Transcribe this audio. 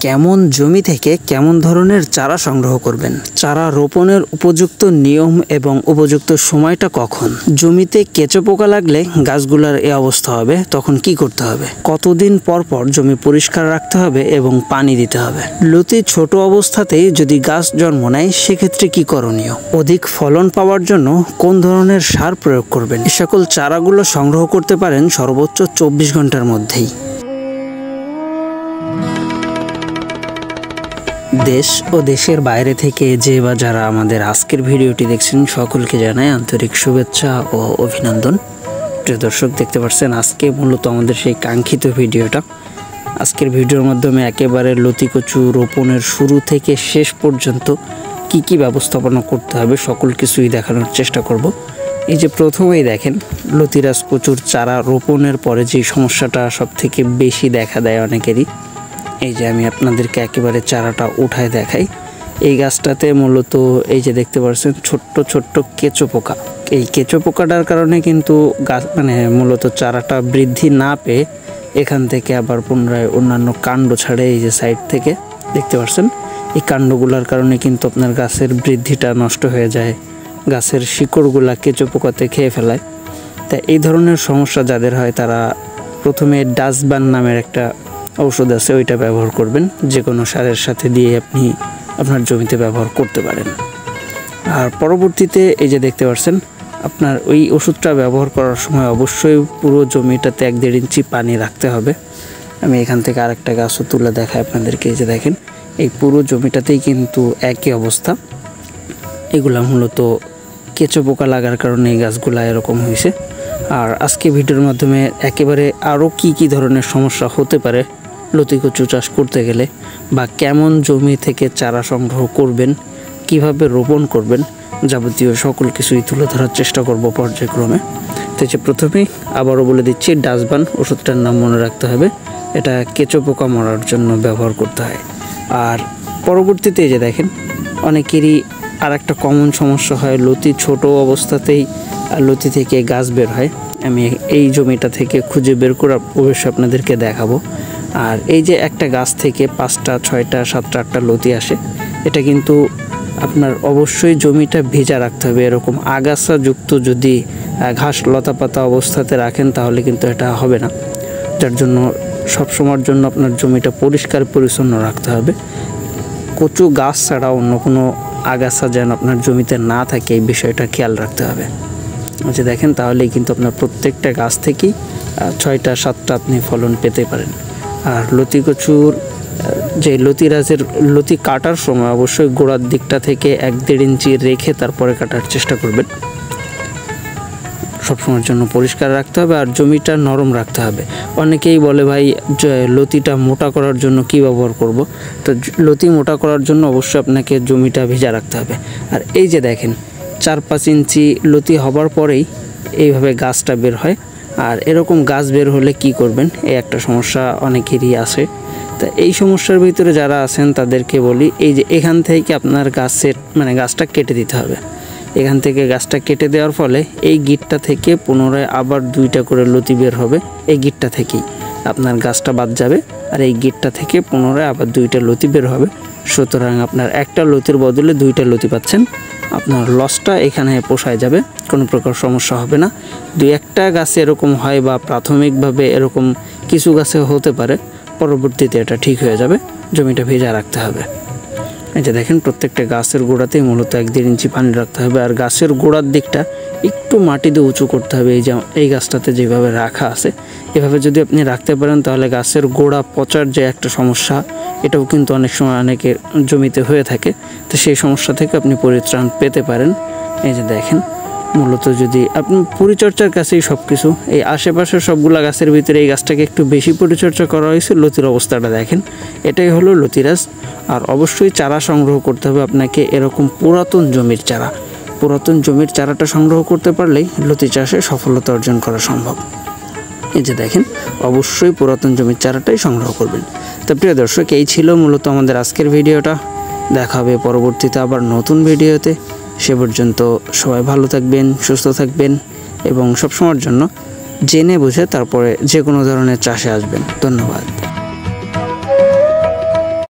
কেমন জমি থেকে কেমন ধরনের চারা সংগ্রহ করবেন, চারা রোপণের উপযুক্ত নিয়ম এবং উপযুক্ত সময়টা কখন, জমিতে কেঁচো পোকা লাগলে গাছগুলোর এই অবস্থা হবে তখন কি করতে হবে, কতদিন পর পর জমি পরিষ্কার রাখতে হবে এবং পানি দিতে হবে, লতি ছোট অবস্থাতেই যদি গাছ জন্ম নেয় সেক্ষেত্রে কি করণীয়, অধিক ফলন পাওয়ার জন্য কোন ধরনের সার প্রয়োগ করবেন, এই সকল চারাগুলো সংগ্রহ করতে পারেন সর্বোচ্চ 24 ঘন্টার মধ্যেই। দেশ ও দেশের বাইরে থেকে যে বা যারা আমাদের আজকের ভিডিওটি দেখছেন সকলকে জানাই আন্তরিক শুভেচ্ছা ও অভিনন্দন। প্রিয় দর্শক, দেখতে পাচ্ছেন আজকে মূলত আমাদের সেই কাঙ্ক্ষিত ভিডিওটা। আজকের ভিডিওর মাধ্যমে একেবারে লতি কচু রোপণের শুরু থেকে শেষ পর্যন্ত কি কি ব্যবস্থাপনা করতে হবে সকল কিছুই দেখানোর চেষ্টা করব। এই যে প্রথমেই দেখেন লতিরাজ কচুর চারা রোপণের পরে যে সমস্যাটা সব থেকে বেশি দেখা দেয় অনেকেরই, এই যে আমি আপনাদেরকে একেবারে চারাটা উঠায় দেখাই। এই গাছটাতে মূলত এই যে দেখতে পাচ্ছেন ছোট্ট ছোট্ট কেঁচো পোকা। এই কেঁচো পোকাটার কারণে কিন্তু গাছ মূলত চারাটা বৃদ্ধি না পেয়ে এখান থেকে আবার পুনরায় অন্যান্য কাণ্ড ছাড়ে। এই যে সাইড থেকে দেখতে পাচ্ছেন এই কাণ্ডগুলোর কারণে কিন্তু আপনার গাছের বৃদ্ধিটা নষ্ট হয়ে যায়, গাছের শিকড়গুলা কেঁচো পোকাতে খেয়ে ফেলায়। তা এই ধরনের সমস্যা যাদের হয় তারা প্রথমে ডাস্টবান নামের একটা ঔষধ আছে, ওইটা ব্যবহার করবেন। যে কোনো সারের সাথে দিয়ে আপনি আপনার জমিতে ব্যবহার করতে পারেন। আর পরবর্তীতে এই যে দেখতে পাচ্ছেন আপনার ওই ওষুধটা ব্যবহার করার সময় অবশ্যই পুরো জমিটাতে 1-1.5 ইঞ্চি পানি রাখতে হবে। আমি এখান থেকে আরেকটা গাছও তুলে দেখাই আপনাদেরকে। এই যে দেখেন এই পুরো জমিটাতেই কিন্তু একই অবস্থা। এগুলা মূলত কেঁচো পোকা লাগার কারণে এই গাছগুলা এরকম হয়েছে। আর আজকে ভিডিওর মাধ্যমে একেবারে আরও কি ধরনের সমস্যা হতে পারে লতি কচু চাষ করতে গেলে, বা কেমন জমি থেকে চারা সংগ্রহ করবেন, কিভাবে রোপণ করবেন, যাবতীয় সকল কিছুই তুলে ধরার চেষ্টা করব পর্যায়ক্রমে। তো যে প্রথমেই আবারও বলে দিচ্ছি, ডাস্টবান ওষুধটার নাম মনে রাখতে হবে। এটা কেঁচো পোকা মারার জন্য ব্যবহার করতে হয়। আর পরবর্তীতে যে দেখেন অনেকেরই আর একটা কমন সমস্যা হয়, লতি ছোট অবস্থাতেই লতি থেকে গাছ বের হয়। আমি এই জমিটা থেকে খুঁজে বের করে অবশ্যই আপনাদেরকে দেখাবো। আর এই যে একটা গাছ থেকে 5টা 6টা 7টা 8টা লতি আসে, এটা কিন্তু আপনার অবশ্যই জমিটা ভেজা রাখতে হবে। এরকম আগাছা যুক্ত যদি ঘাস লতা পাতা অবস্থাতে রাখেন তাহলে কিন্তু এটা হবে না। যার জন্য সবসময়ের জন্য আপনার জমিটা পরিষ্কার পরিচ্ছন্ন রাখতে হবে। কচু গাছ ছাড়া অন্য কোনো আগাছা যেন আপনার জমিতে না থাকে এই বিষয়টা খেয়াল রাখতে হবে। আচ্ছা দেখেন, তাহলেই কিন্তু আপনার প্রত্যেকটা গাছ থেকেই 6টা 7টা আপনি ফলন পেতে পারেন। আর লতি কচুর যে লতিরাজের লতি কাটার সময় অবশ্যই গোড়ার দিকটা থেকে 1-1.5 ইঞ্চি রেখে তারপরে কাটার চেষ্টা করবেন। সবসময়ের জন্য পরিষ্কার রাখতে হবে আর জমিটা নরম রাখতে হবে। অনেকেই বলে ভাই লতিটা মোটা করার জন্য কি ব্যবহার করব। তো লতি মোটা করার জন্য অবশ্যই আপনাকে জমিটা ভেজা রাখতে হবে। আর এই যে দেখেন 4-5 ইঞ্চি লতি হবার পরেই এইভাবে গাছটা বের হয়। আর এরকম গাছ বের হলে কি করবেন, এই একটা সমস্যা অনেকেরই আছে। তা এই সমস্যার ভিতরে যারা আছেন তাদেরকে বলি, এই যে এখান থেকে আপনার গাছের গাছটা কেটে দিতে হবে। এখান থেকে গাছটা কেটে দেওয়ার ফলে এই গিটটা থেকে পুনরায় আবার 2টা করে লতি বের হবে। এই গিটটা থেকেই আপনার গাছটা বাদ যাবে আর এই গিটটা থেকে পুনরায় আবার 2টা লতি বের হবে। সুতরাং আপনার একটা লতির বদলে 2টা লতি পাচ্ছেন। আপনার লসটা এখানে পোষায় যাবে, কোনো প্রকার সমস্যা হবে না। 2-1টা গাছে এরকম হয় বা প্রাথমিকভাবে এরকম কিছু গাছে হতে পারে, পরবর্তীতে এটা ঠিক হয়ে যাবে। জমিটা ভেজা রাখতে হবে। এই যে দেখেন প্রত্যেকটা গাছের গোড়াতেই মূলত 1-1.5 ইঞ্চি পানি রাখতে হবে। আর গাছের গোড়ার দিকটা একটু মাটি দিয়ে উঁচু করতে হবে। এই গাছটাতে যেভাবে রাখা আছে এভাবে যদি আপনি রাখতে পারেন তাহলে গাছের গোড়া পচার যে একটা সমস্যা, এটাও কিন্তু অনেক সময় অনেকের জমিতে হয়ে থাকে। তো সেই সমস্যা থেকে আপনি পরিত্রাণ পেতে পারেন। এই যে দেখেন মূলত যদি আপনি পরিচর্যার কাছেই সব কিছু, এই আশেপাশের সবগুলা গাছের ভিতরে এই গাছটাকে একটু বেশি পরিচর্যা করা হয়েছে। লতির অবস্থাটা দেখেন, এটাই হলো লতিরাজ। আর অবশ্যই চারা সংগ্রহ করতে হবে আপনাকে এরকম পুরাতন জমির চারা। পুরাতন জমির চারাটা সংগ্রহ করতে পারলেই লতি চাষে সফলতা অর্জন করা সম্ভব। এই যে দেখেন অবশ্যই পুরাতন জমির চারাটাই সংগ্রহ করবেন। তো প্রিয় দর্শক, এই ছিল মূলত আমাদের আজকের ভিডিওটা। দেখা হবে পরবর্তীতে আবার নতুন ভিডিওতে। সে পর্যন্ত সবাই ভালো থাকবেন, সুস্থ থাকবেন এবং সবসময়ের জন্য জেনে বুঝে তারপরে যে কোনো ধরনের চাষে আসবেন। ধন্যবাদ।